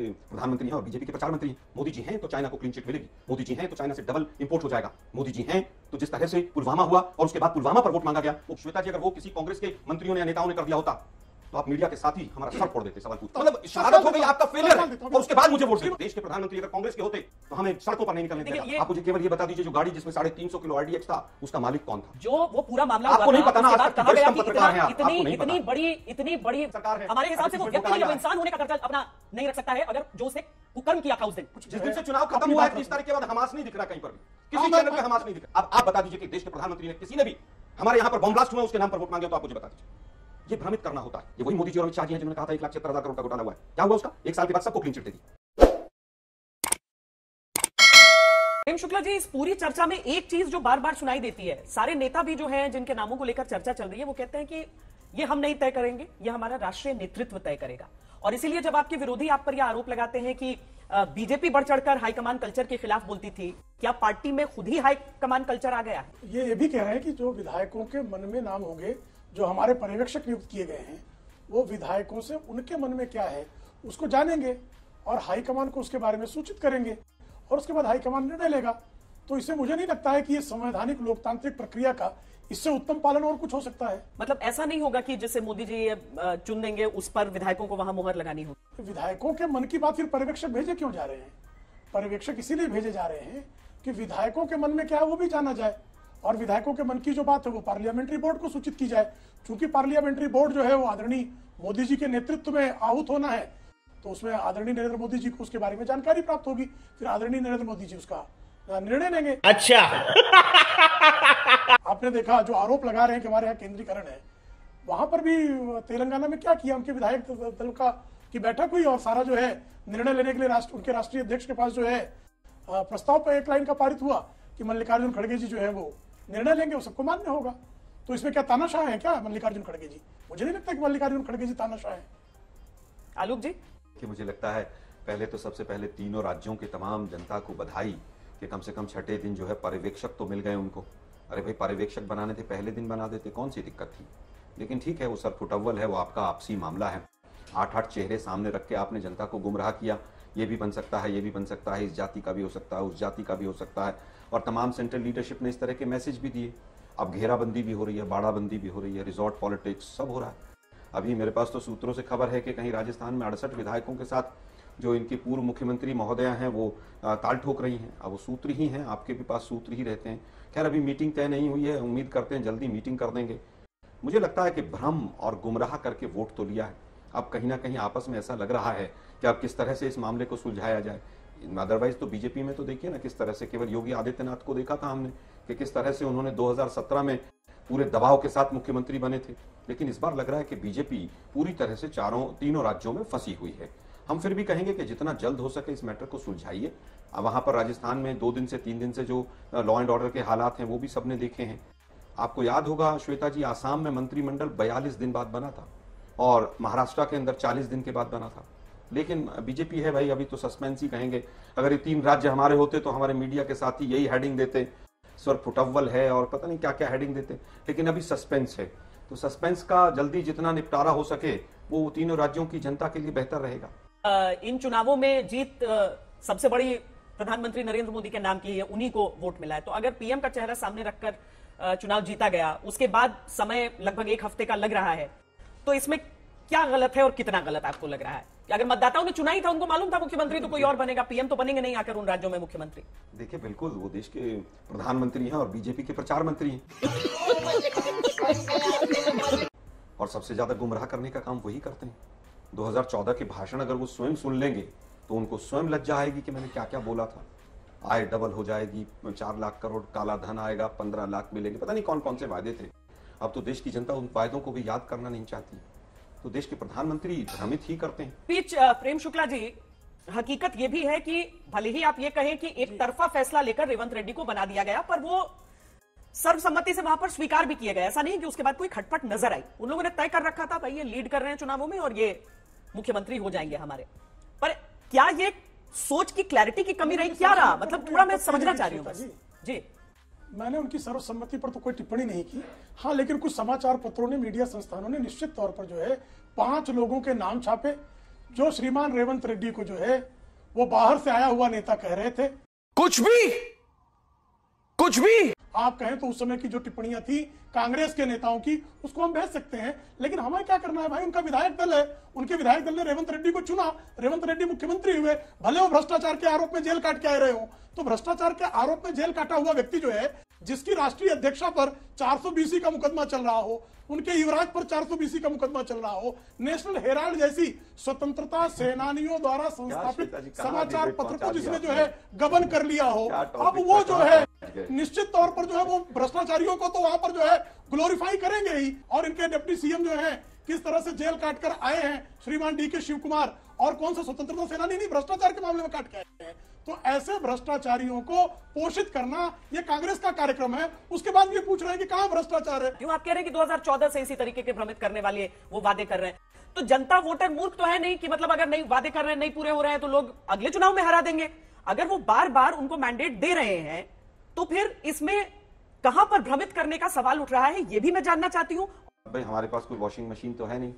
के प्रधानमंत्री हैं और बीजेपी के प्रचार मंत्री हैं। मोदी जी हैं तो चाइना को क्लीन चिट मिलेगी, मोदी जी हैं तो चाइना से डबल इंपोर्ट हो जाएगा, मोदी जी हैं तो जिस तरह से पुलवामा हुआ और उसके बाद पुलवामा पर वोट मांगा गया, वो श्वेता जी अगर वो किसी कांग्रेस के मंत्रियों ने या नेताओं ने कर दिया होता तो आप मीडिया के साथ ही हमारा सर फोड़ देते, सवाल पूछते। मतलब शहादत हो गई, आपका फेलियर है और उसके बाद मुझे वोट देते। देश के प्रधानमंत्री अगर कांग्रेस के होते तो हमें सड़कों पर नहीं निकलने देते। आप मुझे केवल ये बता दीजिए, जो गाड़ी जिसमें 350 किलो आरडीएक्स था, उसका मालिक कौन था? जो वो पूरा मामला आपको नहीं पता ना, पत्रकार है, इतनी बड़ी सरकार है। हमारे हिसाब से वो व्यक्ति या इंसान होने का कर्तव्य अपना नहीं रख सकता है अगर जो उसने कुकर्म किया था उस दिन। जिस दिन से चुनाव खत्म हुआ है 30 तारीख के बाद हमास नहीं दिख रहा, कहीं पर भी किसी चैनल पे हमास नहीं दिख रहा। अब आप बता दीजिए कि देश के प्रधानमंत्री ने, किसी ने भी हमारे यहाँ पर बम ब्लास्ट हुआ उसके नाम पर वोट मांगे तो आप मुझे बता दीजिए। ये भ्रमित करना होता है। ये वही मोदी जी और अमित शाह जी हैं जिन्होंने कहा था 1,76,000 करोड़ का घोटाला हुआ है। क्या हुआ उसका? 1 साल के बाद सबको क्लीन चिट दे दी। प्रेम शुक्ला जी, इस पूरी चर्चा में एक चीज जो बार बार सुनाई देती है, सारे नेता भी जो हैं जिनके नामों को लेकर चर्चा चल रही है, वो कहते हैं कि ये हम नहीं तय करेंगे, ये हमारा राष्ट्रीय नेतृत्व तय करेगा। और इसीलिए जब आपके विरोधी आप पर यह आरोप लगाते हैं कि बीजेपी बढ़ चढ़कर हाईकमान कल्चर के खिलाफ बोलती थी, क्या पार्टी में खुद ही हाईकमान कल्चर आ गया है? ये भी कह रहे हैं कि जो विधायकों के मन में नाम होंगे, जो हमारे पर्यवेक्षक नियुक्त किए गए हैं, वो विधायकों से उनके मन में क्या है उसको जानेंगे और हाईकमान को उसके बारे में सूचित करेंगे और उसके बाद हाईकमान निर्णय लेगा। तो इससे मुझे नहीं लगता है कि ये संवैधानिक लोकतांत्रिक प्रक्रिया का इससे उत्तम पालन और कुछ हो सकता है। मतलब ऐसा नहीं होगा कि जिससे मोदी जी चुन देंगे उस पर विधायकों को वहां मुहर लगानी होगी? विधायकों के मन की बात फिर पर्यवेक्षक भेजे क्यों जा रहे हैं? पर्यवेक्षक इसीलिए भेजे जा रहे हैं कि विधायकों के मन में क्या है वो भी जाना जाए और विधायकों के मन की जो बात है वो पार्लियामेंट्री बोर्ड को सूचित की जाए। चूंकि पार्लियामेंट्री बोर्ड जो है वो आदरणीय मोदी जी के नेतृत्व में आहूत होना है, तो उसमें आदरणीय नरेंद्र मोदी जी को उसके बारे में जानकारी प्राप्त होगी, फिर आदरणीय नरेंद्र मोदी जी उसका निर्णय लेंगे। अच्छा आपने देखा जो आरोप लगा रहे हैं कि हमारे यहाँ केंद्रीकरण है, वहां पर भी तेलंगाना में क्या किया, उनके विधायक दल की बैठक हुई और सारा जो है निर्णय लेने के लिए उनके राष्ट्रीय अध्यक्ष के पास जो है प्रस्ताव पर एक लाइन का पारित हुआ कि मल्लिकार्जुन खड़गे जी जो है वो निर्णय लेंगे, वो सबको मान्य होगा। तो इसमें क्या तानाशाह है क्या मल्लिकार्जुन खड़गे जी? मुझे नहीं लगता कि मल्लिकार्जुन खड़गे जी तानाशाह है। आलोक जी, कि मुझे लगता है पहले तो सबसे पहले तीनों राज्यों की तमाम जनता को बधाई कि कम से कम छठे दिन जो है पर्यवेक्षक तो मिल गए उनको। अरे भाई, पर्यवेक्षक बनाने थे पहले दिन बना देते, कौन सी दिक्कत थी? लेकिन ठीक है, वो सरफुटअव्वल है, वो आपका आपसी मामला है। 8-8 चेहरे सामने रख के आपने जनता को गुमराह किया। ये भी बन सकता है, ये भी बन सकता है, इस जाति का भी हो सकता है, उस जाति का भी हो सकता है। और तमाम सेंट्रल लीडरशिप ने इस तरह के मैसेज भी दिए। अब घेराबंदी भी हो रही है, बाड़ाबंदी भी हो रही है, रिजॉर्ट पॉलिटिक्स सब हो रहा है। अभी मेरे पास तो सूत्रों से खबर है कि कहीं राजस्थान में 68 विधायकों के साथ जो इनकी पूर्व मुख्यमंत्री महोदया हैं वो ताल ठोक रही हैं। अब वो सूत्र ही हैं, आपके भी पास सूत्र ही रहते हैं। खैर, अभी मीटिंग तय नहीं हुई है, उम्मीद करते हैं जल्दी मीटिंग कर देंगे। मुझे लगता है कि भ्रम और गुमराह करके वोट तो लिया है, अब कहीं ना कहीं आपस में ऐसा लग रहा है कि अब किस तरह से इस मामले को सुलझाया जाए। अदरवाइज तो बीजेपी में तो देखिए ना किस तरह से, केवल योगी आदित्यनाथ को देखा था हमने कि किस तरह से उन्होंने 2017 में पूरे दबाव के साथ मुख्यमंत्री बने थे। लेकिन इस बार लग रहा है कि बीजेपी पूरी तरह से तीनों राज्यों में फंसी हुई है। हम फिर भी कहेंगे कि जितना जल्द हो सके इस मैटर को सुलझाइए। वहां पर राजस्थान में 2 दिन से 3 दिन से जो लॉ एंड ऑर्डर के हालात हैं वो भी सबने देखे हैं। आपको याद होगा श्वेता जी, आसाम में मंत्रिमंडल 42 दिन बाद बना था और महाराष्ट्र के अंदर 40 दिन के बाद बना था। लेकिन बीजेपी है भाई, अभी तो सस्पेंस ही कहेंगे। अगर ये 3 राज्य हमारे होते तो हमारे मीडिया के साथ ही यही हेडिंग देते, सरफुटअव्वल है और पता नहीं क्या क्या हेडिंग देते। लेकिन अभी सस्पेंस है, तो सस्पेंस का जल्दी जितना निपटारा हो सके वो तीनों राज्यों की जनता के लिए बेहतर रहेगा। इन चुनावों में जीत सबसे बड़ी प्रधानमंत्री नरेंद्र मोदी के नाम की है, उन्हीं को वोट मिला है। तो अगर पीएम का चेहरा सामने रखकर चुनाव जीता गया, उसके बाद समय लगभग 1 हफ्ते का लग रहा है, तो इसमें क्या गलत है और कितना गलत आपको लग रहा है? अगर मतदाताओं ने चुना ही था, उनको मालूम था मुख्यमंत्री तो कोई और बनेगा, पीएम तो बनेंगे नहीं आकर उन राज्यों में मुख्यमंत्री। देखिए, बिल्कुल वो देश के प्रधानमंत्री हैं और बीजेपी के प्रचार मंत्री हैं और सबसे ज्यादा गुमराह करने का काम वही करते हैं। 2014 के भाषण अगर वो स्वयं सुन लेंगे तो उनको स्वयं लज्जा आएगी कि मैंने क्या क्या बोला था। आय डबल हो जाएगी, 4 लाख करोड़ काला धन आएगा, 15 लाख मिलेंगे, पता नहीं कौन कौन से वायदे थे। अब तो देश की जनता उन वायदों को भी याद करना नहीं चाहती, तो देश के प्रधानमंत्री भ्रमित ही करते हैं। बीच प्रेम शुक्ला जी, हकीकत यह भी है कि भले ही आप ये कहें कि एक तरफा फैसला लेकर रेवंत रेड्डी को बना दिया गया, पर वो सर्वसम्मति से वहां पर स्वीकार भी किया गया। ऐसा नहीं कि उसके बाद कोई खटपट नजर आई। उन लोगों ने तय कर रखा था भाई ये लीड कर रहे हैं चुनावों में और ये मुख्यमंत्री हो जाएंगे हमारे। पर क्या ये सोच की क्लैरिटी की कमी रही, क्या रहा? मतलब थोड़ा मैं समझना चाह रही हूं बस जी। मैंने उनकी सर्वसम्मति पर तो कोई टिप्पणी नहीं की। हाँ, लेकिन कुछ समाचार पत्रों ने, मीडिया संस्थानों ने निश्चित तौर पर जो है 5 लोगों के नाम छापे जो श्रीमान रेवंत रेड्डी को जो है वो बाहर से आया हुआ नेता कह रहे थे। कुछ भी आप कहें तो उस समय की जो टिप्पणियां थी कांग्रेस के नेताओं की, उसको हम भेज सकते हैं, लेकिन हमें क्या करना है भाई? उनका विधायक दल है, उनके विधायक दल ने रेवंत रेड्डी को चुना, रेवंत रेड्डी मुख्यमंत्री हुए, भले वो भ्रष्टाचार के आरोप में जेल काट के आ रहे हो। तो भ्रष्टाचार के आरोप में जेल काटा हुआ व्यक्ति जो है, जिसकी राष्ट्रीय अध्यक्षा पर 420 का मुकदमा चल रहा हो, उनके युवराज पर 420 का मुकदमा चल रहा हो, नेशनल हेराल्ड जैसी स्वतंत्रता सेनानियों द्वारा संस्थापित समाचार पत्र को जिसने जो है गबन कर लिया हो, अब वो जो है निश्चित तौर पर जो है वो भ्रष्टाचारियों को तो वहां पर जो है ग्लोरीफाई करेंगे ही। और इनके डिप्टी सीएम जो है किस तरह से जेल काट कर आए हैं, श्रीमान डीके शिव कुमार, और कौन सा स्वतंत्रता सेनानी नहीं, भ्रष्टाचार के मामले में काट के आए हैं। तो ऐसे भ्रष्टाचारियों को पोषित करना ये कांग्रेस का कार्यक्रम है। उसके बाद ये पूछ रहे हैं कि कहां भ्रष्टाचार है। क्यों आप कह रहे हैं कि 2014 से इसी तरीके के भ्रमित करने वाले वो वादे कर रहे हैं? तो जनता वोटर मूर्ख तो है नहीं कि मतलब अगर नहीं वादे कर रहे हैं, नहीं पूरे हो रहे हैं तो लोग अगले चुनाव में हरा देंगे। अगर वो बार बार उनको मैंडेट दे रहे हैं तो फिर इसमें कहां पर भ्रमित करने का सवाल उठ रहा है, ये भी मैं जानना चाहती हूं। भाई हमारे पास कोई वॉशिंग मशीन तो है नहीं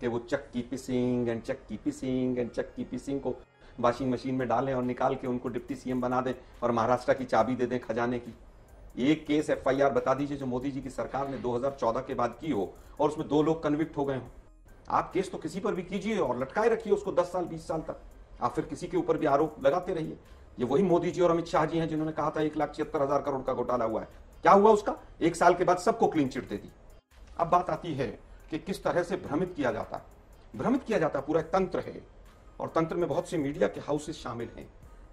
कि वो चक की पिसिंग एंड चक की पिसिंग को वॉशिंग मशीन में डालें और निकाल के उनको डिप्टी सीएम बना दें और महाराष्ट्र की चाबी दे दें खजाने की। एक केस एफआईआर बता दीजिए जो मोदी जी की सरकार ने 2014 के बाद की हो और उसमें 2 लोग कन्विक्ट हो गए हो। आप केस तो किसी पर भी कीजिए और लटकाए रखिए उसको 10 साल 20 साल तक, आप फिर किसी के ऊपर भी आरोप लगाते रहिए। ये वही मोदी जी और अमित शाह जी हैं जिन्होंने कहा था 1,76,000 करोड़ का घोटाला हुआ है। क्या हुआ उसका? 1 साल के बाद सबको क्लीन चिट दे दी। अब बात आती है कि किस तरह से भ्रमित किया जाता है। भ्रमित किया जाता है, पूरा एक तंत्र है और तंत्र में बहुत से मीडिया के हाउसेस शामिल हैं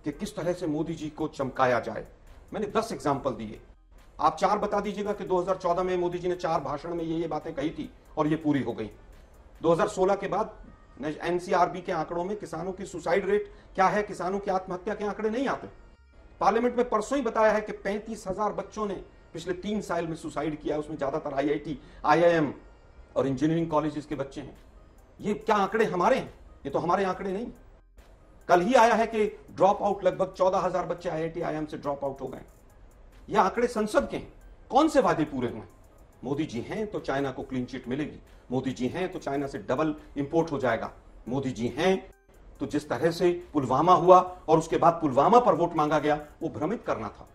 कि किस तरह से मोदी जी को चमकाया जाए। मैंने 10 एग्जाम्पल दिए, आप 4 बता दीजिएगा कि 2014 में मोदी जी ने 4 भाषण में ये बातें कही थी और ये पूरी हो गई। 2016 के बाद एनसीआरबी के आंकड़ों में किसानों की सुसाइड रेट क्या है, किसानों की आत्महत्या के आंकड़े नहीं आते। पार्लियामेंट में परसों ही बताया है कि 35,000 बच्चों ने पिछले 3 साल में सुसाइड किया, उसमें ज्यादातर आईआईटी, आईआईएम और इंजीनियरिंग कॉलेजेस के बच्चे हैं। ये क्या आंकड़े हमारे हैं? ये तो हमारे आंकड़े नहीं। कल ही आया है कि ड्रॉप आउट लगभग 14,000 बच्चे आईआईटी आईआईएम से ड्रॉप आउट हो गए। ये आंकड़े संसद के हैं। कौन से वादे पूरे हुए? मोदी जी हैं तो चाइना को क्लीन चिट मिलेगी, मोदी जी हैं तो चाइना से डबल इंपोर्ट हो जाएगा, मोदी जी हैं तो जिस तरह से पुलवामा हुआ और उसके बाद पुलवामा पर वोट मांगा गया, वो भ्रमित करना था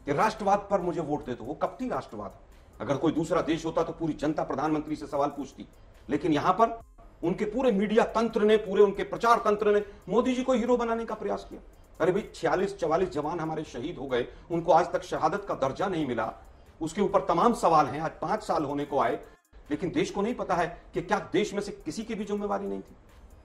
कि राष्ट्रवाद पर मुझे वोट दे दो। वो कपटी राष्ट्रवाद है। अगर कोई दूसरा देश होता तो पूरी जनता प्रधानमंत्री से सवाल पूछती, लेकिन यहां पर उनके पूरे मीडिया तंत्र ने, पूरे उनके प्रचार तंत्र ने मोदी जी को हीरो बनाने का प्रयास किया। अरे भाई 46-44 जवान हमारे शहीद हो गए, उनको आज तक शहादत का दर्जा नहीं मिला, उसके ऊपर तमाम सवाल हैं। आज 5 साल होने को आए, लेकिन देश को नहीं पता है कि क्या देश में से किसी की भी जिम्मेवारी नहीं थी।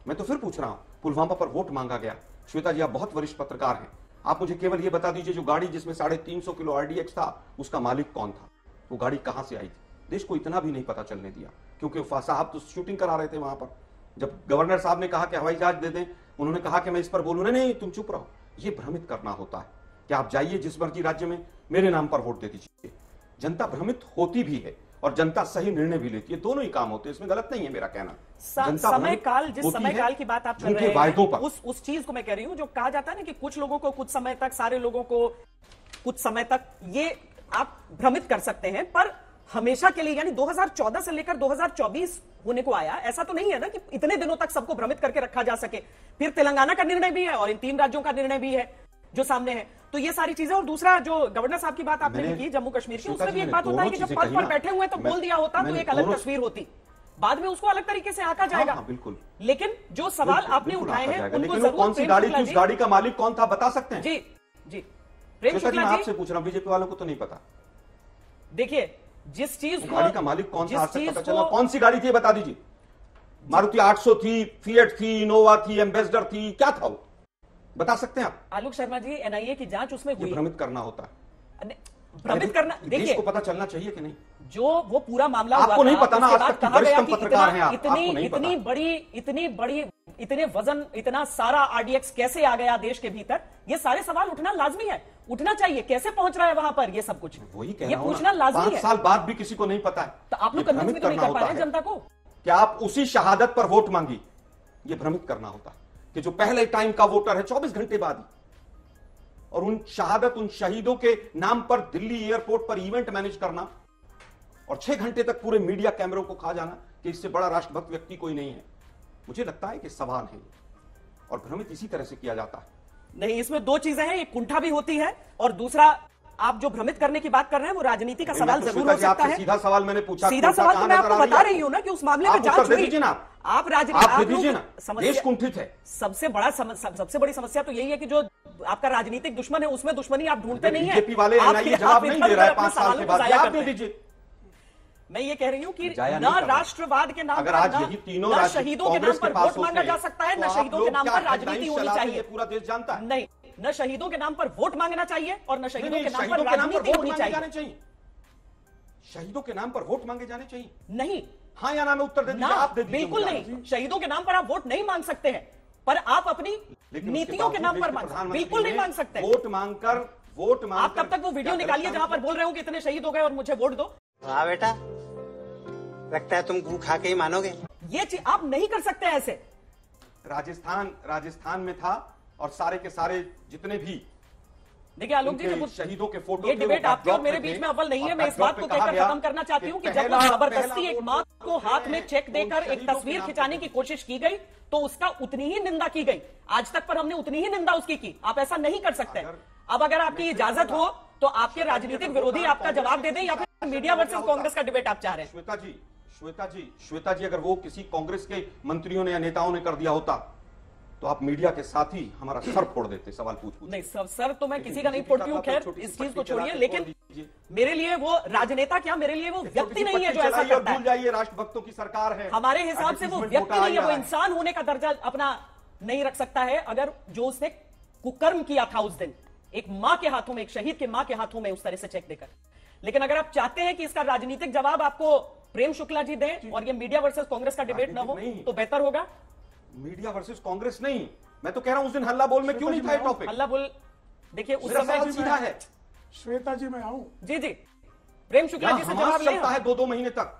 मैं तो फिर पूछ रहा हूं, पुलवामा पर वोट मांगा गया। श्वेता जी, आप बहुत वरिष्ठ पत्रकार हैं, आप मुझे केवल यह बता दीजिए जो गाड़ी जिसमें 350 किलो आरडीएक्स था, उसका मालिक कौन था? वो गाड़ी कहां से आई थी? देश को इतना भी नहीं पता चलने दिया, क्योंकि साहब तो शूटिंग करा रहे थे वहां पर। जब गवर्नर साहब ने कहा कि हवाई जहाज दे दें, उन्होंने कहा कि मैं इस पर बोलूं, नहीं तुम चुप रहो। ये भ्रमित करना होता है कि आप जाइए जिस मर्जी राज्य में, मेरे नाम पर वोट दे दीजिए। जनता भ्रमित होती भी है और जनता सही निर्णय भी लेती है, दोनों ही काम होते हैं, इसमें गलत नहीं है मेरा कहना। समय काल, जिस समय काल की बात आप कर रहे हैं, वायदों पर उस चीज को मैं कह रही हूं जो कहा जाता है ना कि कुछ लोगों को कुछ समय तक, सारे लोगों को कुछ समय तक, ये आप भ्रमित कर सकते हैं, पर हमेशा के लिए, यानी 2014 से लेकर 2024 होने को आया, ऐसा तो नहीं है ना कि इतने दिनों तक सबको भ्रमित करके रखा जा सके। फिर तेलंगाना का निर्णय भी है और इन 3 राज्यों का निर्णय भी है जो सामने है। तो ये सारी चीजें, और दूसरा जो गवर्नर साहब की बात आपने की जम्मू कश्मीर की, उसमें भी एक बात होता है कि जब पद पर बैठे हुए तो बोल दिया होता तो एक अलग तस्वीर होती, बाद में उसको अलग तरीके से आंका जाएगा। बिल्कुल। लेकिन जो सवाल आपने उठाए हैं उनको जरूर, कौन सी गाड़ी थी, उस गाड़ी का मालिक कौन था, बता सकते हैं? जी जी, प्रेम शुक्ला जी, आपसे पूछ रहा हूं, बीजेपी वालों को तो नहीं पता। देखिए, जिस चीज गाड़ी का मालिक कौन था, पता चला कौन सी गाड़ी थी, बता दीजिए। मारुति 800 थी, फिएट थी, इनोवा थी, एम्बेसडर थी, क्या था वो, बता सकते हैं आप? आलोक शर्मा जी, एनआईए की जांच उसमें हुई। भ्रमित करना होता है, भ्रमित करना, देखिए को पता चलना चाहिए कि नहीं। जो वो पूरा मामला हुआ, आपको नहीं पता ना, आज तक कहा गया कि पत्रकार हैं आप, इतनी बड़ी, इतने वजन, इतना सारा आरडीएक्स कैसे आ गया देश के भीतर, ये सारे सवाल उठना लाजमी है, उठना चाहिए। कैसे पहुंच रहा है वहां पर ये सब कुछ, वही कह ये रहा हूं, पूछना लाजमी है। 5 साल बाद भी किसी को नहीं पता है, तो आप लोग कन्विंस भी तो नहीं कर पा रहे हैं जनता को कि आप उसी शहादत पर वोट मांगी। ये भ्रमित करना होता है कि जो पहले टाइम का वोटर है 24 घंटे बाद ही, और उन शहादत, उन शहीदों के नाम पर दिल्ली एयरपोर्ट पर इवेंट मैनेज करना और 6 घंटे तक पूरे मीडिया कैमरों को खा जाना कि इससे बड़ा राष्ट्रभक्त व्यक्ति कोई नहीं है। मुझे लगता है कि सवाल है, और भ्रमित इसी तरह से किया जाता है। नहीं, इसमें दो चीजें हैं, एक कुंठा भी होती है और दूसरा आप जो भ्रमित करने की बात कर रहे हैं वो राजनीति का सवाल जरूर हो सकता है। सीधा सवाल मैंने पूछा, सीधा सवाल तो मैं आपको बता रही हूं ना कि उस मामले में जांच हुई। आप देश कुंठित है। सबसे बड़ी समस्या तो यही है कि जो आपका राजनीतिक दुश्मन है उसमें दुश्मनी आप ढूंढते नहीं है। बीजेपी वाले जवाब नहीं दे रहा है 5 साल के बाद, आप दे दीजिए। मैं ये कह रही हूं कि न राष्ट्रवाद के नाम पर, आज यही तीनों न शहीदों के नाम पर वोट मांगा जा सकता है, न शहीदों के नाम पर राजनीति होनी चाहिए। पूरा देश जानता है। नहीं, न शहीदों के नाम पर वोट मांगना चाहिए और न शहीदों के नाम पर राजनीति होनी चाहिए। शहीदों के नाम पर वोट मांगे जाने चाहिए? नहीं। हाँ या ना में उत्तर दे दीजिए, आप दे दीजिए। बिल्कुल नहीं, शहीदों के नाम पर आप वोट नहीं मांग सकते हैं, पर आप अपनी नीतियों के नाम पर बिल्कुल नहीं मांग सकते। वोट मांगकर आप तब तक वो वीडियो निकालिए जहां पर बोल रहे हो कि इतने शहीद हो गए और मुझे वोट दो। हाँ बेटा, लगता है तुम गू खा के ही मानोगे। ये चीज आप नहीं कर सकते ऐसे। राजस्थान में था और सारे के सारे जितने भी, देखिए आलोक जी, शहीदों के फोटो, ये डिबेट आपके और मेरे बीच में अव्वल नहीं है। मैं इस बात को कहकर खत्म करना चाहती हूँ कि जब वो जबरदस्ती एक मां को हाथ में चेक देकर एक तस्वीर खिंचाने की कोशिश की गई तो उसका उतनी ही निंदा की गई। आज तक पर हमने उतनी ही निंदा उसकी की। आप ऐसा नहीं कर सकते। अब अगर आपकी इजाजत हो तो आपके राजनीतिक विरोधी आपका जवाब दे दें या फिर मीडिया वर्सेस कांग्रेस का डिबेट आप चाह रहे हैं। श्वेता जी, अगर वो किसी कांग्रेस के मंत्रियों ने या नेताओं ने कर दिया होता तो आप मीडिया के साथ ही हमारा सर फोड़ देते सवाल पूछ। नहीं सर तो मैं किसी का नहीं फोड़ती हूँ, खैर इस चीज को छोड़िए। लेकिन मेरे लिए वो राजनेता क्या, मेरे लिए वो व्यक्ति नहीं है जो ऐसा करता है। भूल जाइए, राष्ट्रभक्तों की सरकार है। हमारे हिसाब से वो व्यक्ति नहीं है, वो इंसान होने का दर्जा अपना नहीं रख सकता है। अगर जो उसने कुकर्म किया था उस दिन एक मां के हाथों में, एक शहीद के मां के हाथों में उस तरह से चेक देकर। लेकिन अगर आप चाहते हैं कि इसका राजनीतिक जवाब आपको प्रेम शुक्ला जी दें और ये मीडिया वर्सेस कांग्रेस का डिबेट ना हो तो बेहतर होगा। मीडिया वर्सेस कांग्रेस नहीं, मैं तो कह रहा हूं उस दिन हल्ला बोल में क्यों नहीं था टॉपिक? हल्ला बोल, देखिए उस समय सीधा है। श्वेता जी मैं आऊं? जी प्रेम शुक्ला जी से जवाब चलता है 2 महीने तक।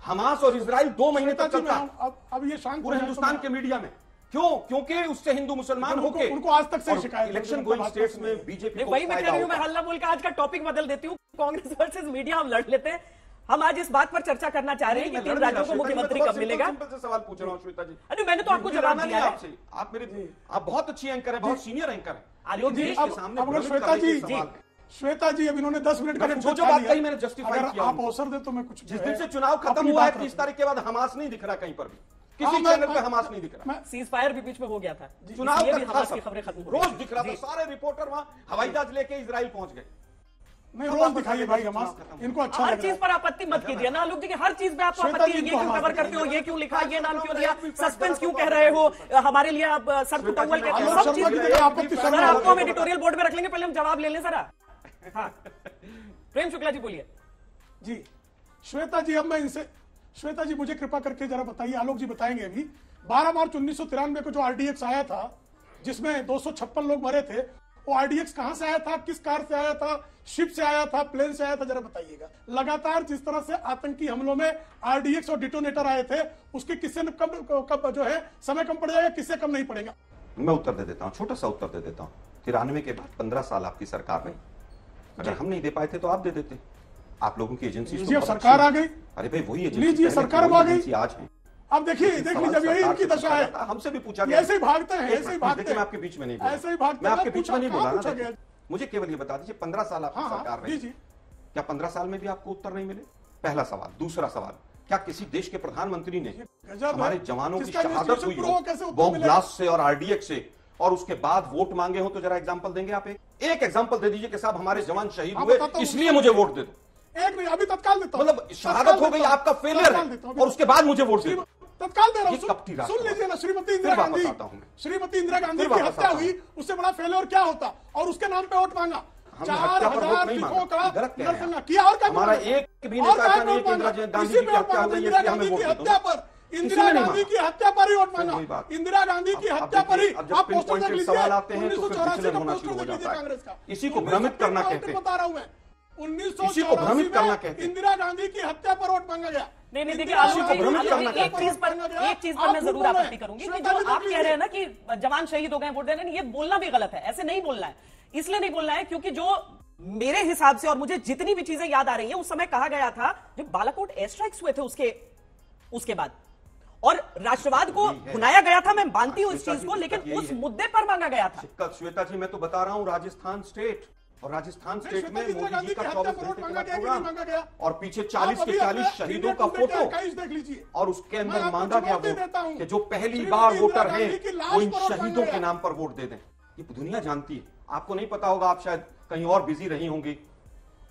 हमास और इजराइल 2 महीने तक चलता है। अब ये शांत पूरे हिंदुस्तान के मीडिया में क्यों? क्योंकि उससे हिंदू मुसलमान होके उनको आज तक से शिकायत। इलेक्शन गोइंग स्टेट्स में बीजेपी वही मैं कह रही हूं, मैं हल्ला बोल का आज का टॉपिक बदल देती हूँ। कांग्रेस वर्सेस मीडिया हम लड़ लेते हैं। हम आज इस बात पर चर्चा करना चाह रहे हैं कि 3 राज्यों को मुख्यमंत्री कब मिलेगा। सवाल पूछ रहा हूं श्वेता जी। अरे मैंने तो आपको जवाब दिया है। आप बहुत अच्छी एंकर है, बहुत सीनियर एंकर है आलोक जी। अब श्वेता जी अब इन्होंने 10 मिनट का जो बात कही मैंने जस्टिफाई किया। आप अवसर दे तो मैं कुछ, जिस दिन से चुनाव खत्म हुआ है 30 तारीख के बाद हमास नहीं दिख रहा कहीं पर भी, किसी चैनल पे हमास नहीं दिख रहा। सीज फायर भी बीच में हो गया था, चुनाव हमास की खबरें खत्म रोज दिख रहा था। सारे रिपोर्टर वहां हवाई जहाज लेके इजराइल पहुंच गए। नहीं रोज दिखाइए भाई हमास, इनको अच्छा हर चीज पर आपत्ति मत कीजिए ना आलोक जी की। हर चीज में आपको आपत्ति है। ये क्यों कवर करते हो, ये क्यों लिखा, ये नाम क्यों दिया, सस्पेंस क्यों कह रहे हो, हमारे लिए आप सर कुटौल कहते हो, सब चीज। सर आपको हम एडिटोरियल बोर्ड में रख लेंगे, पहले हम जवाब ले लें जरा। हाँ प्रेम शुक्ला जी बोलिए। जी श्वेता जी, अब मैं इनसे, श्वेता जी मुझे कृपा करके जरा बताइए, आलोक जी बताएंगे अभी 12 मार्च 1993 को जो आरडीएक्स आया था जिसमें 256 लोग मरे थे, वो आरडीएक्स कहां से आया था, किस कार से आया था, शिप से आया था, प्लेन से आया था, जरा बताइएगा। लगातार जिस तरह से आतंकी हमलों में आरडीएक्स और डिटोनेटर आए थे उसके किससे कब जो है समय कम पड़ जाएगा, किससे कम नहीं पड़ेगा? मैं उत्तर दे देता हूँ, छोटा सा उत्तर दे देता हूँ। 93 के बाद 15 साल आपकी सरकार में, अगर हम नहीं दे पाए थे तो आप दे देते। आप लोगों की एजेंसी सरकार आ गई। अरे भाई वही एजेंसी सरकार आ गई आज है। अब देखिए देख लीजिए, जब यही इनकी दशा है। हमसे भी पूछा गया, ऐसे ही भागते हैं, ऐसे ही भागते हैं। मैं आपके बीच में नहीं बोला, ऐसे ही भागते, मैं आपके बीच में नहीं बोला ना। मुझे केवल ये बता दीजिए 15 साल आपकी सरकार रही, क्या 15 साल में भी आपको उत्तर नहीं मिले? पहला सवाल। दूसरा सवाल, क्या किसी देश के प्रधानमंत्री ने हमारे जवानों की शहादत हुई हो बॉम्ब ब्लास्ट से और आरडीएक्स से और उसके बाद वोट मांगे हो? तो जरा एग्जांपल देंगे आप? एक एग्जांपल दे दीजिए कि साहब हमारे जवान शहीद हुए इसलिए मुझे वोट दे दो। एक नहीं, अभी तत्काल देता हूं। मतलब शहादत हो गई, आपका फेलियर है और उसके बाद मुझे वोट दे दो। तत्काल दे रहा हूं। सुन लीजिए ना, श्रीमती इंदिरा गांधी की हत्या हुई, उससे बड़ा फेलियर क्या होता? और उसके नाम पे वोट मांगा। 4000 सिखों का नरसंहार किया। और हमारा एक भी नेता नहीं कि इंदिरा गांधी की हत्या हो गई, इंदिरा गांधी की हत्या पर, इंदिरा गांधी की हत्या पर ही वोट मांगा। इंदिरा गांधी की हत्या पर ही आप पोस्टर देख लीजिए। सवाल आते हैं तो फिर विचलन होना शुरू हो जाता है। इसी को भ्रमित करना कहते हैं। बता रहा हूं मैं, 1984 में इंदिरा गांधी की हत्या पर वोट मांगा गया। नहीं देखिए एक चीज पर मैं जरूर आपत्ति करूंगी कि जो आप कह रहे हैं ना कि जवान शहीद हो गए वोट देने, ये बोलना भी गलत है। ऐसे नहीं बोलना है, इसलिए नहीं बोलना है क्योंकि जो मेरे हिसाब से और मुझे जितनी भी चीजें याद आ रही है उस समय कहा गया था जब बालाकोट एयर स्ट्राइक्स हुए थे उसके बाद, और राष्ट्रवाद को भुनाया गया था, मैं मानती हूं इस चीज को, लेकिन उस मुद्दे पर मांगा गया था। श्वेता जी, मैं तो बता रहा हूं राजस्थान स्टेट, और राजस्थान स्टेट में मोदी जी का 24 घंटे के बाद प्रोग्राम, और पीछे 40 के 40 शहीदों का फोटो, देख लीजिए, और उसके अंदर मांगा गया वोट कि जो पहली बार वोटर हैं वो इन शहीदों के नाम पर वोट दे दें। ये दुनिया जानती है, आपको नहीं पता होगा, आप शायद कहीं और बिजी रही होंगी,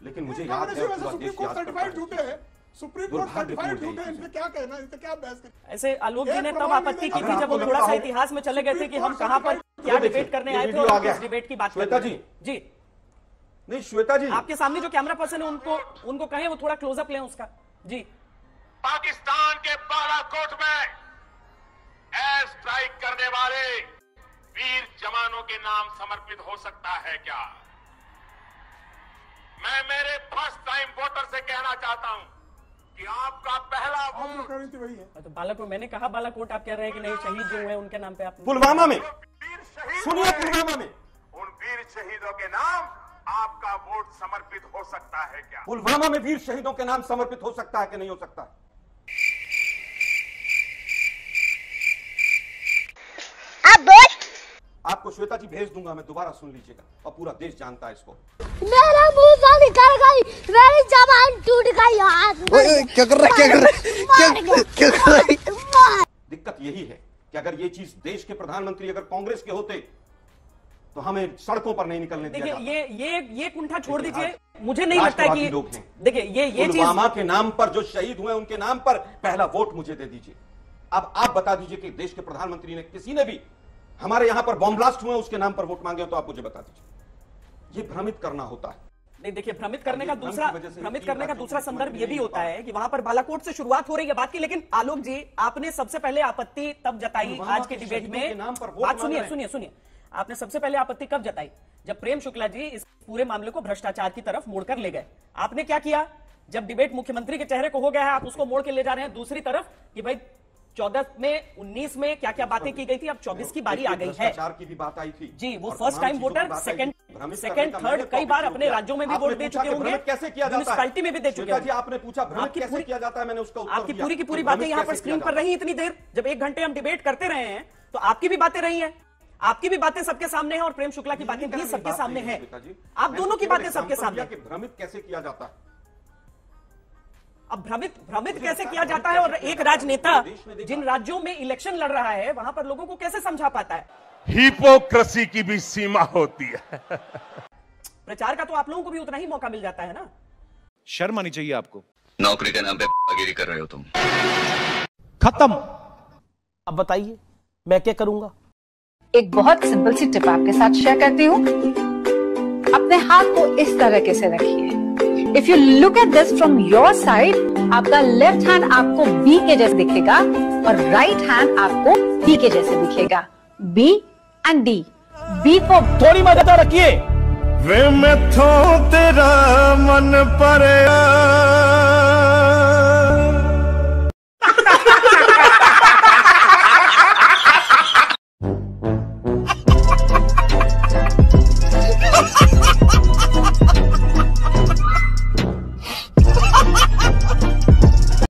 लेकिन मुझे याद है, पूरा देश याद करता है। सुप्रीम कोर्ट सर्टिफाइड झूठे हैं, क्या कहना, इनसे क्या बहस करना। ऐसे आलोक जी ने तब आपत्ति की थी जब वो थोड़ा सा इतिहास में चले गए थे कि हम कहां पर क्या डिबेट करने आए थे और किस डिबेट की बात श्वेता जी जी नहीं, श्वेता जी आपके सामने जो कैमरा पर्सन है उनको कहें वो थोड़ा क्लोजअप लें उसका। जी, पाकिस्तान के बालाकोट में एयर स्ट्राइक करने वाले वीर जवानों के नाम समर्पित हो सकता है क्या? मैं मेरे फर्स्ट टाइम वोटर से कहना चाहता हूं कि आपका पहला वोट वही है। तो बालाकोट, मैंने कहा बालाकोट, आप कह रहे हैं कि नहीं, शहीद जो है उनके नाम पे आप पुलवामा में, वीर शहीद, सुनिए, पुलवामा में उन वीर शहीदों के नाम आपका वोट समर्पित हो सकता है क्या? पुलवामा में वीर शहीदों के नाम समर्पित हो सकता है कि नहीं हो सकता? अब बोल। आपको श्वेता जी भेज दूंगा, मैं दोबारा सुन लीजिएगा, और पूरा देश जानता है इसको। मेरा मुंह से निकल गई, मेरी जबान टूट गई, हाथ क्या कर रहा है, क्या कर रहा है? दिक्कत यही है कि अगर ये चीज देश के प्रधानमंत्री अगर कांग्रेस के होते तो हमें सड़कों पर नहीं निकलने दिया जाता। देखिए ये कुंठा छोड़ दीजिए, मुझे नहीं लगता कि देखिए ये पुलवामा के नाम पर जो शहीद हुए उनके नाम पर पहला वोट मुझे दे दीजिए। अब आप बता दीजिए कि देश के प्रधानमंत्री ने, किसी ने भी हमारे यहां पर बॉम्ब ब्लास्ट हुए उसके नाम पर वोट मांगे तो आप मुझे बता दीजिए। ये भ्रमित करना होता है। नहीं, देखिए भ्रमित करने का दूसरा संदर्भ ये भी होता है कि वहां पर बालाकोट से शुरुआत हो रही है बात की, लेकिन आलोक जी आपने सबसे पहले आपत्ति तब जताई आज के डिबेट में, बात सुनिए, आपने सबसे पहले आपत्ति कब जताई? जब प्रेम शुक्ला जी इस पूरे मामले को भ्रष्टाचार की तरफ मोड़कर ले गए। आपने क्या किया? जब डिबेट मुख्यमंत्री के चेहरे को हो गया है, आप उसको मोड़ के ले जा रहे हैं दूसरी तरफ कि भाई 14 में 19 में क्या क्या बातें की गई थी, अब 24 की बारी आ गई है। भ्रष्टाचार की भी बात आई थी जी, वो first time voter, second third कई बार अपने राज्यों में भी वोट दे चुके होंगे, कैसे किया जाता है, म्युनिसिपैलिटी में भी दे चुके होंगे। आपने पूछा भ्रमित कैसे किया जाता है, मैंने उसका उत्तर आपकी पूरी की पूरी बातें यहाँ पर स्क्रीन पर रही इतनी देर, जब 1 घंटे हम डिबेट करते रहे हैं तो आपकी भी बातें रही हैं, आपकी भी बातें सबके सामने हैं और प्रेम शुक्ला की बातें भी सबके सामने हैं। आप दोनों की बातें सबके सामने। भ्रमित कैसे किया जाता है? अब भ्रमित कैसे किया जाता है, और एक राजनेता जिन राज्यों में इलेक्शन लड़ रहा है वहां पर लोगों को कैसे समझा पाता है? हिपोक्रेसी की भी सीमा होती है। प्रचार का तो आप लोगों को भी उतना ही मौका मिल जाता है ना। शर्म आनी चाहिए आपको। नौकरी के नाम पे गिरी कर रहे हो तुम। खत्म। अब बताइए मैं क्या करूंगा? एक बहुत सिंपल सी टिप आपके साथ शेयर करती हूँ। अपने हाथ को इस तरीके से रखिए। If you look at this from your side, आपका लेफ्ट हैंड आपको बी के जैसे दिखेगा और राइट हैंड आपको डी के जैसे दिखेगा। B and D. B for थोड़ी मदद रखिए। वे मैं थो तेरा मन पर